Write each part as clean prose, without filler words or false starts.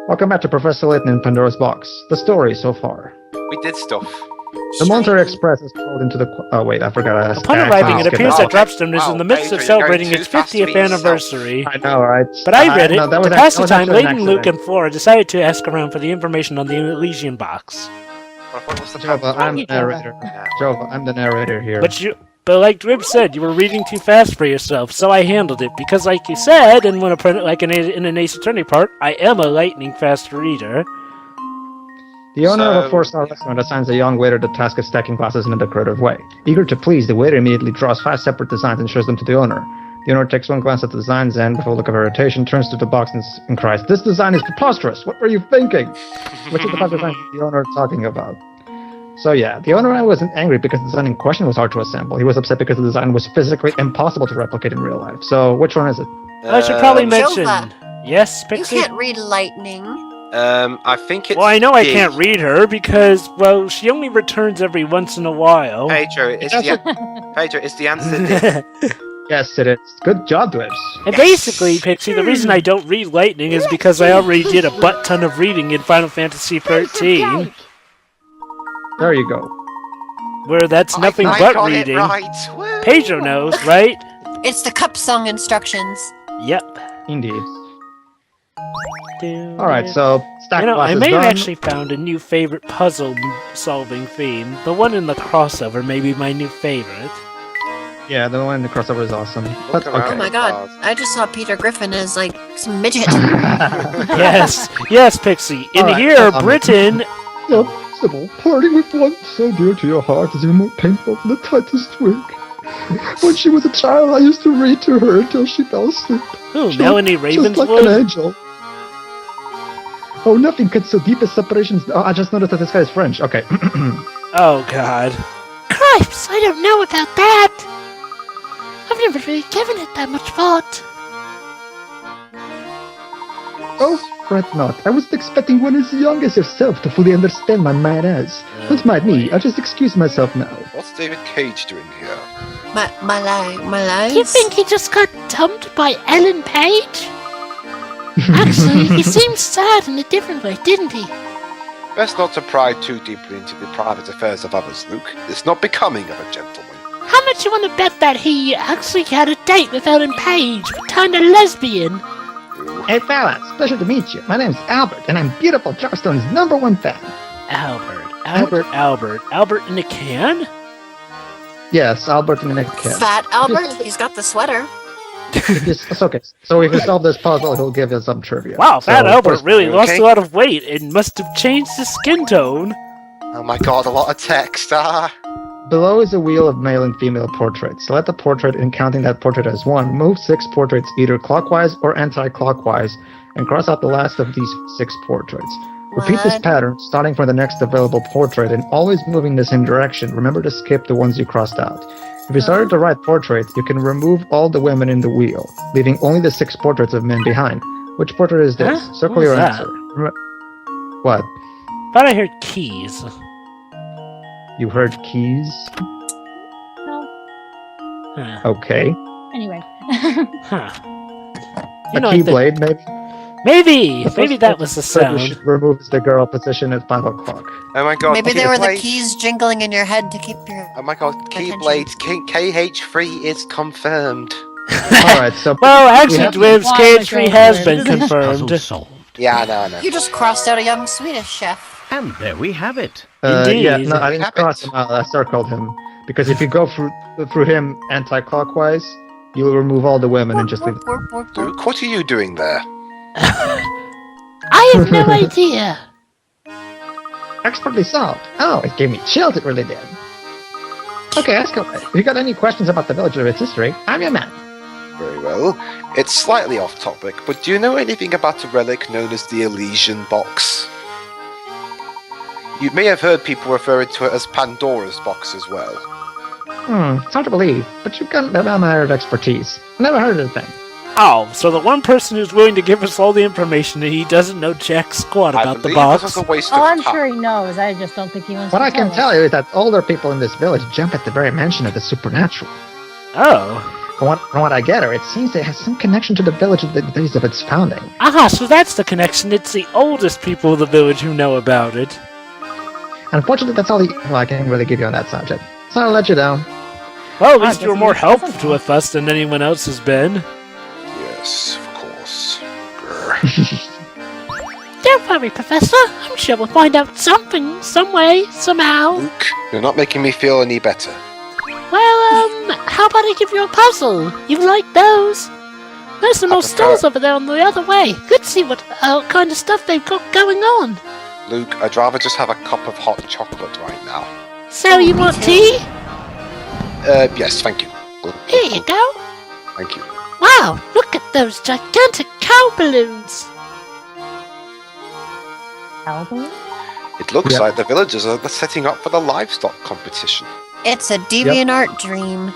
Welcome back to Professor Layton and Pandora's Box. The story so far. We did stuff. The Monterey Express is pulled into the... Oh wait, I forgot to ask. Upon arriving, it appears that Dropstone is Wow, in the midst of Pedro, you're celebrating going its too fast to 50th be yourself. anniversary. I know, right? But I read it. No, To pass the time, actually an Layton, Luke, accident. and Flora decided to ask around for the information on the Elysian box. What's the Jova, I'm the narrator. Jova, I'm the narrator here. But like Drib said, you were reading too fast for yourself, so I handled it. Because like you said, and when in an Ace Attorney part, I am a lightning fast reader. The owner of a four-star restaurant assigns a young waiter the task of stacking glasses in a decorative way. Eager to please, the waiter immediately draws 5 separate designs and shows them to the owner. The owner takes one glance at the designs and, with a look of irritation, turns to the box and cries, "This design is preposterous! What were you thinking?" Which of the 5 designs is the owner talking about? So yeah, the owner wasn't angry because the design in question was hard to assemble. He was upset because the design was physically impossible to replicate in real life. So which one is it? I should probably mention... Jova. Yes, Pixy? You can't read lightning. I think it's... Well, I know I can't read her because, well, she only returns every once in a while. Pedro, is the answer D? Yes, it is. Good job, Dwibs. And basically, Pixie, the reason I don't read lightning is because I already did a butt-ton of reading in Final Fantasy XIII. There you go. Where that's nothing I but got reading. It right. Woo. Pedro knows, right? It's the cup song instructions. Yep. Indeed. Alright, so stack I glasses may have done. actually found a new favorite puzzle-solving theme. The one in the crossover may be my new favorite. Yeah, the one in the crossover is awesome. But, around. okay. Oh my god, I just saw Peter Griffin as like some midget. Yes, Pixie. In Alright, here, Britain... Sybil, parting with one so dear to your heart is even more painful than the tightest twig. When she was a child, I used to read to her until she fell asleep. Who, Melanie Just like Ravenswood? an angel. Oh, nothing cuts so deep as separations. Oh, I just noticed that this guy is French. Okay. Oh, God. Cripes, I don't know about that. I've never really given it that much thought. Oh, fret not. I wasn't expecting one as young as yourself to fully understand my manners. Don't mind me. I'll just excuse myself now. What's David Cage doing here? my lies. Do you think he just got dumped by Ellen Page? Actually, he seemed sad in a different way, didn't he? Best not to pry too deeply into the private affairs of others, Luke. It's not becoming of a gentleman. How much you want to bet that he actually had a date with Ellen Page, but turned a lesbian? Hey, fellas. Pleasure to meet you. My name's Albert, and I'm beautiful Dropstone's #1 fan. Albert in a can? Yes, Albert and Nick Cat. Fat Albert, he's got the sweater. It's okay. So if you solve this puzzle, he'll give you some trivia. Wow, Fat Albert first- really lost okay? a lot of weight and must have changed his skin tone. Oh my god, a lot of text. Below is a wheel of male and female portraits. Select a portrait and counting that portrait as 1. Move 6 portraits either clockwise or anti-clockwise and cross out the last of these 6 portraits. Repeat this What? pattern, starting from the next available portrait and always moving the same direction. Remember to skip the ones you crossed out. If you started the right portrait, you can remove all the women in the wheel, leaving only the 6 portraits of men behind. Which portrait is this? Huh? Circle What your was that? answer. What? Thought I heard keys. You heard keys? No. Huh. Okay. Anyway. Huh. A I think- keyblade, maybe? Maybe The that was the first portrait sound. should remove the girl position at 5 o'clock. Oh my god. Maybe they were the Keyblade. keys jingling in your head to keep your... Oh my god, Attention. Keyblade KH3 is confirmed. Alright, so... Well, actually, We have- Dwibs, Why KH3 don't has we- been confirmed. solved. Yeah, I know. You just crossed out a young Swedish chef. And there we have it. Indeed. Yeah, no, I We didn't have cross it. him out, I circled him. Because if you go through him anti-clockwise, you'll remove all the women and just leave... Luke, what are you doing there? I have no idea. Expertly solved. Oh, it gave me chills, it really did. Okay, let's go. If you got any questions about the village or its history, I'm your man. Very well. It's slightly off topic, but do you know anything about a relic known as the Elysian Box? You may have heard people referring to it as Pandora's Box as well. It's hard to believe, but you've got a amount of expertise. Never heard of the thing. Oh, so the one person who's willing to give us all the information and he doesn't know jack squat I about the believe box. this is a waste Oh, of I'm time. sure he knows. I just don't think he wants What to I can us. tell you is that older people in this village jump at the very mention of the supernatural. Oh. From what I gather, it seems it has some connection to the village of the days of its founding. Ah, so that's the connection. It's the oldest people of the village who know about it. Unfortunately, that's all I can really give you on that subject. So I'll let you down. Well, at least you were more helpful with us than anyone else has been. Yes, of course. Grr. Don't worry, Professor. I'm sure we'll find out something, some way, somehow. Luke, you're not making me feel any better. Well, how about I give you a puzzle? You like those? There's some more stores over there on the other way. Let's see what kind of stuff they've got going on. Luke, I'd rather just have a cup of hot chocolate right now. So you want tea? Yes, thank you. Here you go. Thank you. Wow, look at those gigantic cow balloons. Album? It looks Yep. like the villagers are setting up for the livestock competition. It's a DeviantArt dream.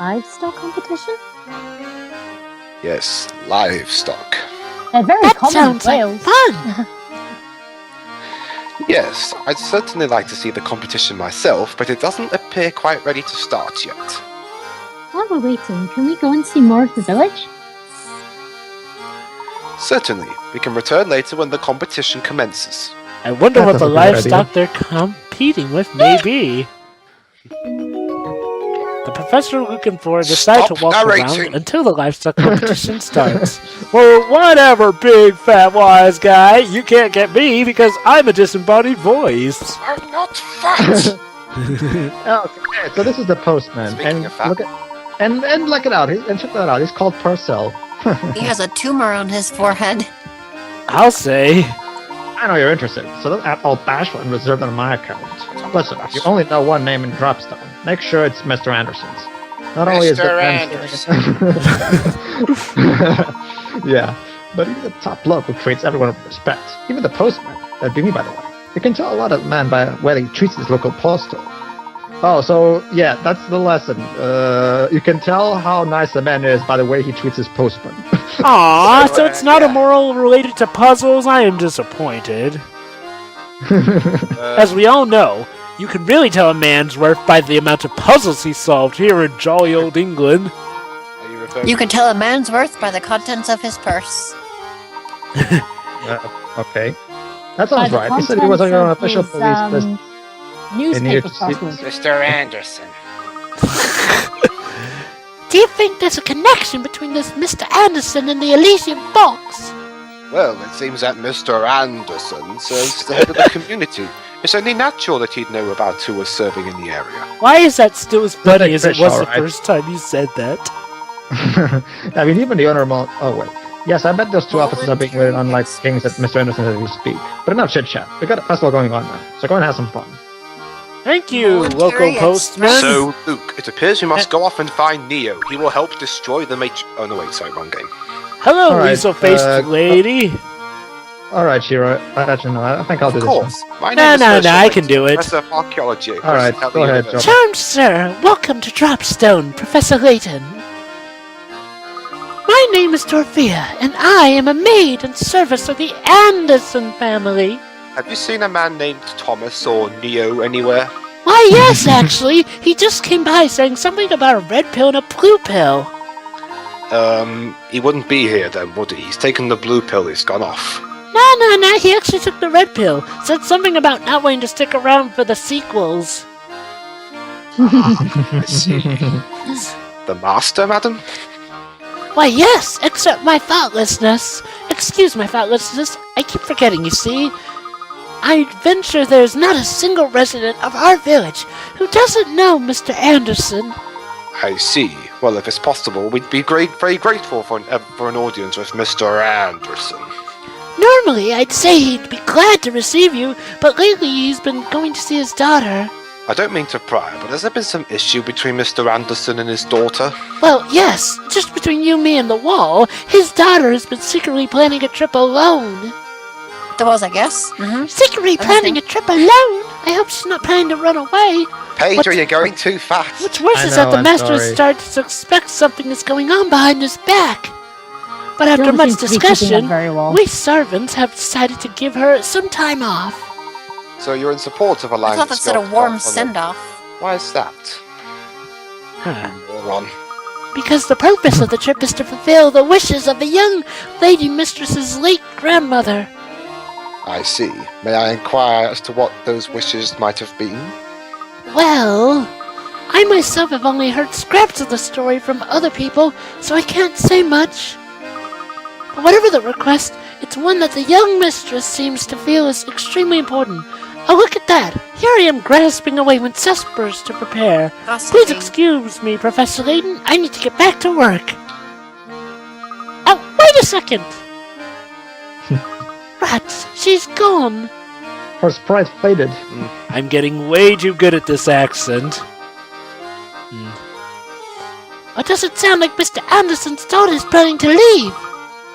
Livestock competition? Yes, livestock. They're very That common in sounds like Wales. fun. Yes, I'd certainly like to see the competition myself, but it doesn't appear quite ready to start yet. While we're waiting, can we go and see more of the village? Certainly, we can return later when the competition commences. I wonder That what the sounds like a good livestock they're competing with may be. The professor and Luke and Flora decide Stop to walk narrating. around until the livestock competition starts. Well, whatever, big fat wise guy. You can't get me because I'm a disembodied voice. I'm not fat! Okay, so this is the postman, Speaking and of fat. look at and look it out. And check that out. He's called Purcell. He has a tumor on his forehead. I'll say. I know you're interested, so don't act all bashful and reserved on my account. Listen, if you only know one name in Dropstone, make sure it's Mr. Anderson's. Not only is Mr. the yeah, but he's a top bloke who treats everyone with respect. Even the postman. That'd be me, by the way. You can tell a lot of the man by the way he treats his local postal. Oh, so yeah, that's the lesson. You can tell how nice a man is by the way he treats his postman. Aw, so it's not a yeah. moral related to puzzles? I am disappointed. As we all know, you can really tell a man's worth by the amount of puzzles he solved here in jolly old England. Are you referring You can tell a man's worth by the contents of his purse. Okay. That sounds By the right. He said he was on your own contents official of police his, list. Newspaper to see- crossword. Mr. Anderson. Do you think there's a connection between this Mr. Anderson and the Elysian box? Well, it seems that Mr. Anderson serves the head of the community. It's only natural that he'd know about who was serving in the area. Why is that still as funny as it fish, was the alright. first time you said that? I mean, even the owner of oh wait. Yes, I bet those two officers are being rated unlike kings at Mr. Anderson as we speak. But enough chit chat. We got a festival going on now, so go and have some fun. Thank you, Voluntary local postman. So, Luke, it appears we must go off and find Neo. He will help destroy the Oh, no, wait, sorry, wrong game. Hello, Alright, weasel-faced lady. Alright, Shiro, I let you know. I think I'll do Of this one. course. My No, name is no, Herschel I can Layton, do it. Professor of Archaeology. at Alright, Crest go ahead, University. Joe. Charmed, sir. Welcome to Dropstone, Professor Layton. My name is Dorothea, and I am a maid in service of the Anderson family. Have you seen a man named Thomas or Neo anywhere? Why, yes, actually. He just came by saying something about a red pill and a blue pill. He wouldn't be here then, would he? He's taken the blue pill, he's gone off. No, he actually took the red pill. Said something about not wanting to stick around for the sequels. I see. The master, madam? Why, yes, except my thoughtlessness. Excuse my thoughtlessness. I keep forgetting, you see. I venture there's not a single resident of our village who doesn't know Mr. Anderson. I see. Well, if it's possible, we'd be very grateful for an audience with Mr. Anderson. Normally, I'd say he'd be glad to receive you, but lately he's been going to see his daughter. I don't mean to pry, but has there been some issue between Mr. Anderson and his daughter? Well, yes, just between you, me, and the wall, his daughter has been secretly planning a trip alone. There was, I guess. Mm-hmm. Secretly planning a trip alone? I hope she's not planning to run away. Pedro, What's- you're going too fast. What's worse I is that know, the I'm master sorry. started to suspect something is going on behind his back. But after Don't much seem to be keeping discussion, up very well. we servants have decided to give her some time off. So you're in support of I allowing thought the that's a girl to warm go off on send-off. Why is that? Huh. moron. Because the purpose of the trip is to fulfill the wishes of the young lady mistress's late grandmother. I see. May I inquire as to what those wishes might have been? Well, I myself have only heard scraps of the story from other people, so I can't say much. But whatever the request, it's one that the young mistress seems to feel is extremely important. Oh, look at that! Here I am grasping away when Cespers to prepare. Please excuse me, Professor Layton. I need to get back to work. Oh, wait a second! Rats, she's gone. Her sprite faded. I'm getting way too good at this accent. It doesn't sound like Mr. Anderson's daughter is planning to leave.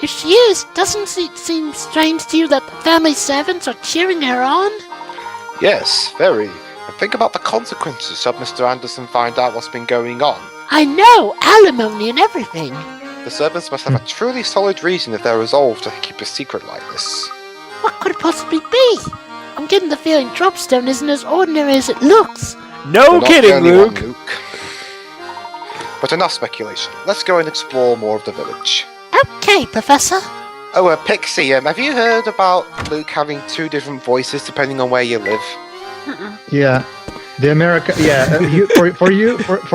If she is, doesn't it seem strange to you that the family servants are cheering her on? Yes, very. And think about the consequences should Mr. Anderson find out what's been going on. I know, alimony and everything. The servants must have a truly solid reason if they're resolved to keep a secret like this. What could it possibly be? I'm getting the feeling Dropstone isn't as ordinary as it looks. No You're not kidding, the only Luke. one, Luke. But enough speculation. Let's go and explore more of the village. Okay, Professor. Oh, Pixy, have you heard about Luke having 2 different voices depending on where you live? Yeah. The America, for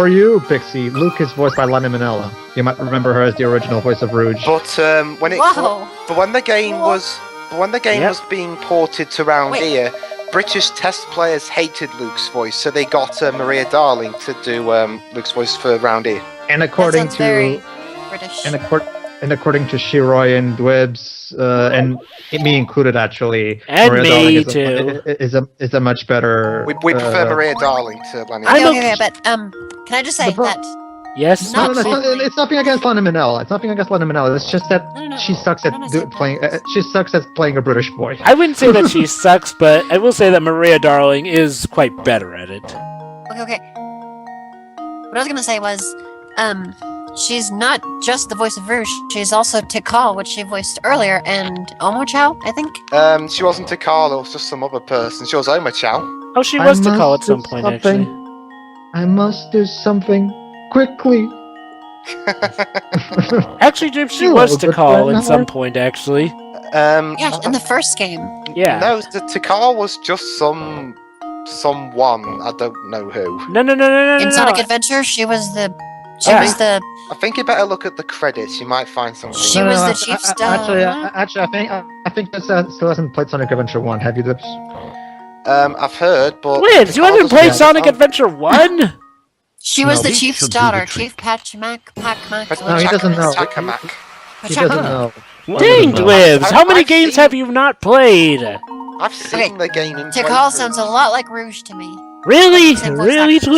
you, Pixie, Luke is voiced by Lana Minella. You might remember her as the original voice of Rouge. But when the game was being ported to round here, British test players hated Luke's voice, so they got Maria Darling to do Luke's voice for round here. And according to very British. and according to Shiroy and Dwebs, and me included actually, And Maria me Darling too. is a much better. We prefer Maria Darling to Lana. Okay, but can I just say that? Yes. No, Not it's nothing against Lana Minella. It's nothing against Lana Minella. It's just that she sucks at playing. She sucks at playing a British boy. I wouldn't say that she sucks, but I will say that Maria Darling is quite better at it. Okay. What I was gonna say was, she's not just the voice of Rouge. She's also Tikal, which she voiced earlier, and Omochao, I think. She wasn't Tikal, it was just some other person. She was Oma Chow. Oh, she was to call at some point, actually. I must do something quickly. Actually, Jim, she was to call at some point, actually. Yeah, in the first game. Yeah. No, the Tikal was just someone. I don't know who. No. In Sonic Adventure, she was the. I think you better look at the credits. You might find something. She was the chief star. Actually, I think that still hasn't played Sonic Adventure 1. Have you, Lips? I've heard, but Liz, you haven't played Sonic Adventure 1? She was the chief's daughter, Chief Pac-Mac. No, he doesn't know. Takamak. He doesn't know. Dang, Lives, how many I've games seen- have you not played? I've seen the game in Tikal playthroughs. sounds a lot like Rouge to me. Really? Same voice Really, actress.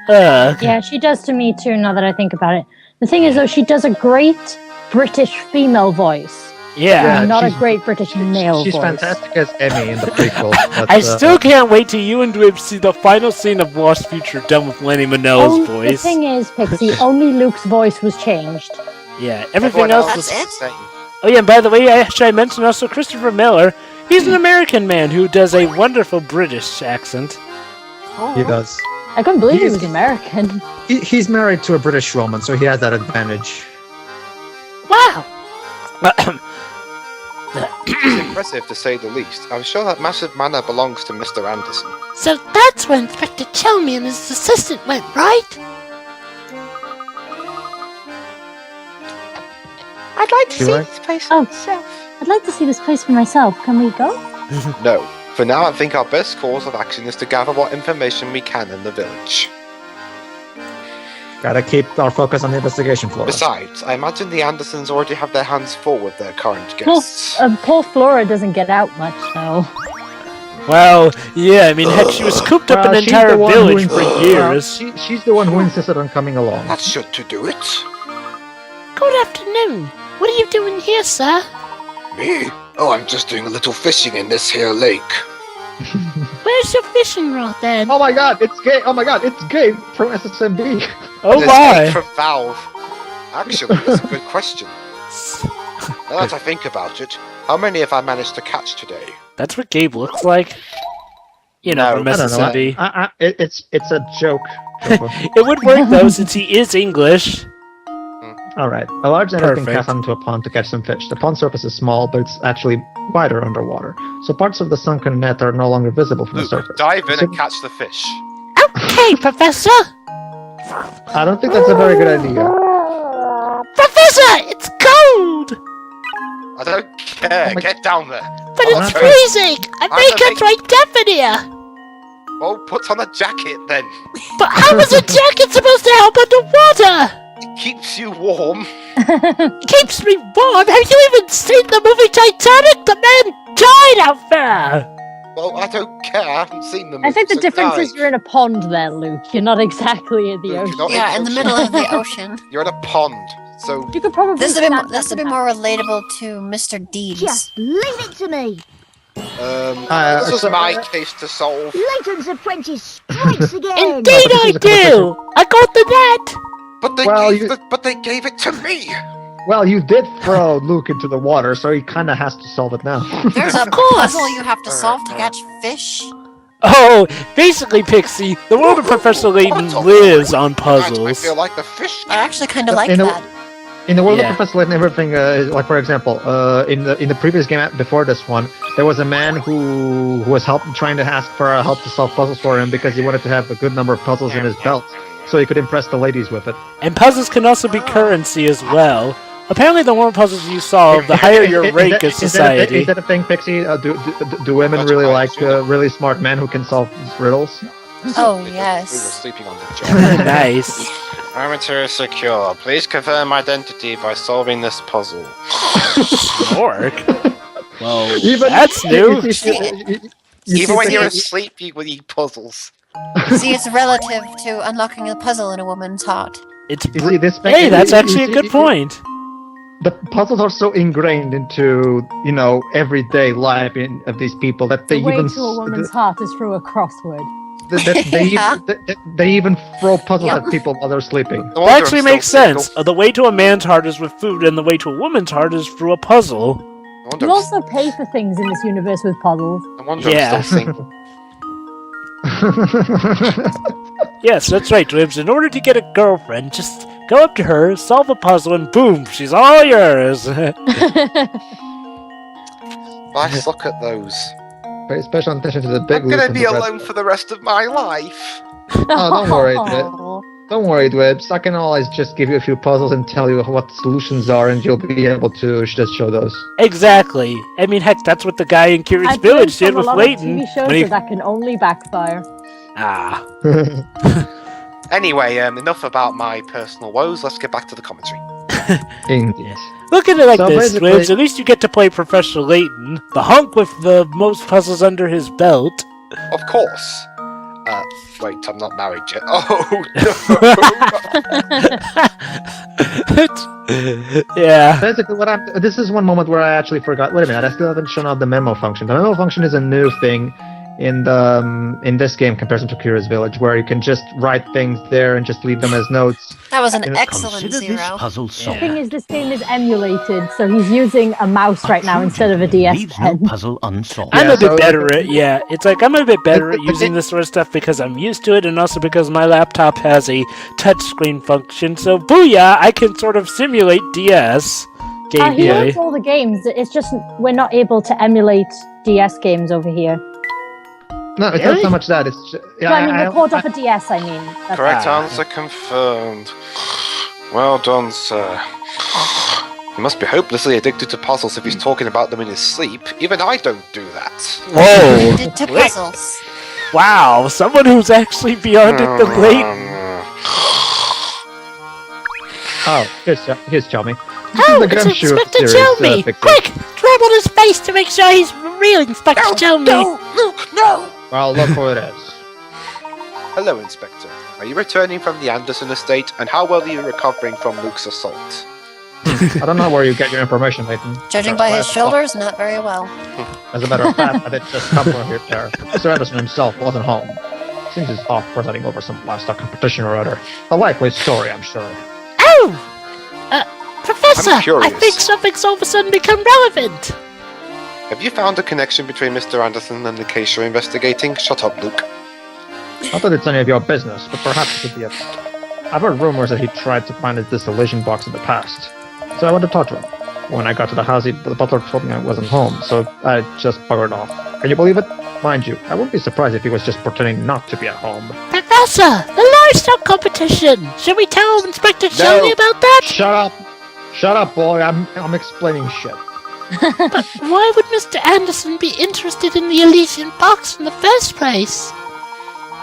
Lives? Yeah, she does to me too, now that I think about it. The thing is, though, she does a great British female voice. Yeah. not a she's- great British male She's voice. fantastic as Emmy in the prequel. But, I still can't wait till you and Dwib see the final scene of Lost Future done with Lenny Manella's The voice. thing is, Pixie, only Luke's voice was changed. Yeah, everything Everyone else else was... is That's the it? same. Oh yeah, and by the way, should I mention also Christopher Miller? He's an American man who does a wonderful British accent. Cool. he does. I couldn't believe he He's- was American. He's married to a British woman, so he has that advantage. Wow. It's impressive to say the least. I'm sure that massive manor belongs to Mr. Anderson. So that's where Inspector Chelmy and his assistant went, right? I'd like to You see right? this place Oh. myself. I'd like to see this place for myself. Can we go? No. For now, I think our best course of action is to gather what information we can in the village. Gotta keep our focus on the investigation, Flora. Besides, I imagine the Andersons already have their hands full with their current Well, guests. poor Flora doesn't get out much, so. Well, yeah, I mean, heck, she was cooped up in an She's the entire one village who for insi- years. she's the one who insisted on coming along. That should to do it. Good afternoon. What are you doing here, sir? Me? Oh, I'm just doing a little fishing in this here lake. Where's your fishing rod, then? Oh my god, it's gay! Oh my god, it's gay from SSMB. Oh This my! cake from Valve. Actually, that's a good question. Now that I think about it, how many have I managed to catch today? That's what Gabe looks like. You know, No, from I don't know. SSMB. It's a joke It would work though, since he is English. Alright, a large net has been Perfect. cast onto a pond to catch some fish. The pond surface is small, but it's actually wider underwater, so parts of the sunken net are no longer visible from the Luke, surface. dive in and catch the fish. Okay, Professor! I don't think that's a very good idea. Professor, it's cold! I don't care. Oh my- Get down there. But Oh, it's okay. freezing! I I'm make gonna it right deaf in here! Well, put on a jacket then. But how is a jacket supposed to help underwater? It keeps you warm. Keeps me warm. Have you even seen the movie Titanic? The man died out there. Well, I don't care. I haven't seen them. I think the so difference dive. is you're in a pond there, Luke. You're not exactly in the Luke, you're ocean. not Yeah, in the middle of the ocean. You're in a pond. So You could probably This stand would be up more and relatable to Mr. Deeds. Just leave it to me. this is so- my case to solve. Layton's apprentice strikes again. Indeed, this I is a do. I got the net. But they Well, gave it to me. Well, you did throw Luke into the water, so he kind of has to solve it now. There's a course. puzzle you have to solve to catch fish. Oh, basically, Pixie, the world of Professor Layton lives on I puzzles. feel like the fish. I actually kind of like In a- that. In the world Yeah. of Professor Layton, everything, like for example, in the previous game before this one, there was a man who was trying to ask for help to solve puzzles for him because he wanted to have a good number of puzzles in his belt, so he could impress the ladies with it. And puzzles can also be currency as well. Apparently, the more puzzles you solve, the higher your rank in society. Is that a thing, Pixie? Do women really like really smart men who can solve riddles? Oh, We were yes. sleeping on the job. Nice. Parameter is secure. Please confirm identity by solving this puzzle. Orc? Well, Even- that's new. Even when you're see- asleep, you would eat puzzles. See, it's relative to unlocking a puzzle in a woman's heart. It's You see, this hey, that's you actually a see- good point. The puzzles are so ingrained into everyday life of these people that they the way even to a woman's heart is through a crossword. Yeah. they even throw puzzles Yep. at people while they're sleeping. No That wonder actually I'm still makes sense. single. The way to a man's heart is with food, and the way to a woman's heart is through a puzzle. No wonder You I'm also pay for things in this universe with puzzles. no wonder Yeah. I'm still single. Yes, that's right, Dribs. In order to get a girlfriend, just go up to her, solve a puzzle, and boom, she's all yours. Nice look at those. Pay special attention to the big. I'm gonna loot be and the red- alone for the rest of my life. Oh, don't worry, Aw. Don't worry, Dwebs. I can always just give you a few puzzles and tell you what the solutions are, and you'll be able to just show those. Exactly. I mean, heck, that's what the guy in Curious I've learned Village did from a with lot Layton. of TV shows when he- that can only backfire. Ah. Anyway, enough about my personal woes. Let's get back to the commentary. Indeed. Look at it like So this, basically- Dribs. At least you get to play Professor Layton, the hunk with the most puzzles under his belt. Of course. Wait, I'm not married yet. Oh no! Yeah. Basically, this is one moment where I actually forgot. Wait a minute, I still haven't shown off the memo function. The memo function is a new thing in this game comparison to Curious Village, where you can just write things there and just leave them as notes. That was an And excellent Consider this zero. puzzle The solved. thing is, this game is emulated, so he's using a mouse right now instead of a DS Leaves no pen. puzzle unsolved. I'm Yeah, a bit so- better at it's like I'm a bit better at the using thing- this sort of stuff because I'm used to it, and also because my laptop has a touchscreen function. So booyah, I can sort of simulate DS He gameplay. loves all the games. It's just we're not able to emulate DS games over here. No, it's Really? not so much that. It's just, Well, I mean, record off a DS. I mean, that's Correct Ah. answer confirmed. Well done, sir. He must be hopelessly addicted to puzzles if he's talking about them in his sleep. Even I don't do that. Whoa! Did to Wait. puzzles. Wow, someone who's actually beyond it the Layton. oh, here's Chelmy. Oh, it's Inspector Chelmy! Quick! Grab on his face to make sure he's real Inspector Chelmy! Luke, no! Well, look who it is. Hello, Inspector. Are you returning from the Anderson estate, and how well are you recovering from Luke's assault? I don't know where you get your information, Layton. Judging by his shoulders, not very well. As a matter of fact, I did just come from here. Mr. Anderson himself wasn't home. Seems he's off presenting over some livestock competition or other. A likely story, I'm sure. Oh! Professor! I curious. think something's all of a sudden become relevant! Have you found a connection between Mr. Anderson and the case you're investigating? Shut up, Luke. Not that it's any of your business, but perhaps it could be a... I've heard rumors that he tried to find his distillation box in the past. So I went to talk to him. When I got to the house, the butler told me I wasn't home, so I just buggered off. Can you believe it? Mind you, I wouldn't be surprised if he was just pretending not to be at home. Professor, the livestock competition! Should we tell Inspector Shoney about that? Shut up! Shut up, boy, I'm explaining shit. But why would Mr. Anderson be interested in the Elysian box in the first place?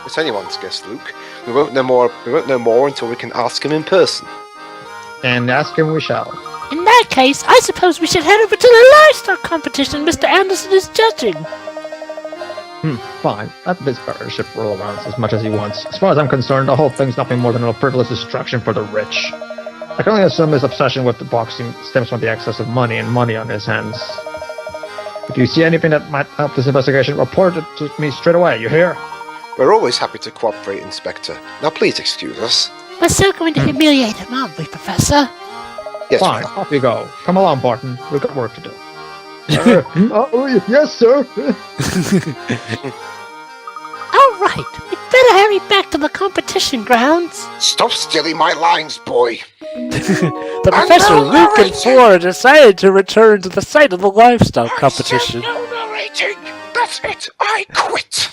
It's anyone's guess, Luke. We won't know more until we can ask him in person. And ask him we shall. In that case, I suppose we should head over to the livestock competition Mr. Anderson is judging. Fine. Let this battleship roll around as much as he wants. As far as I'm concerned, the whole thing's nothing more than a frivolous distraction for the rich. I can only assume his obsession with the boxing stems from the excess of money and money on his hands. If you see anything that might help this investigation, report it to me straight away, you hear? We're always happy to cooperate, Inspector. Now please excuse us. We're still going to humiliate him, aren't we, Professor? Yes, Fine, off you go. Come along, Barton. We've got work to do. Yes, sir. All right, we'd better hurry back to the competition grounds. Stop stealing my lines, boy. The Professor, Luke, and Four decided to return to the site of the livestock competition. No narrating. That's it. I quit.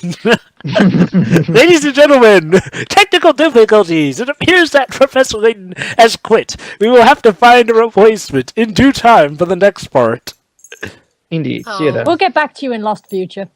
Ladies and gentlemen, technical difficulties. It appears that Professor Layton has quit. We will have to find a replacement in due time for the next part. Indeed. See you then. We'll get back to you in Lost Future.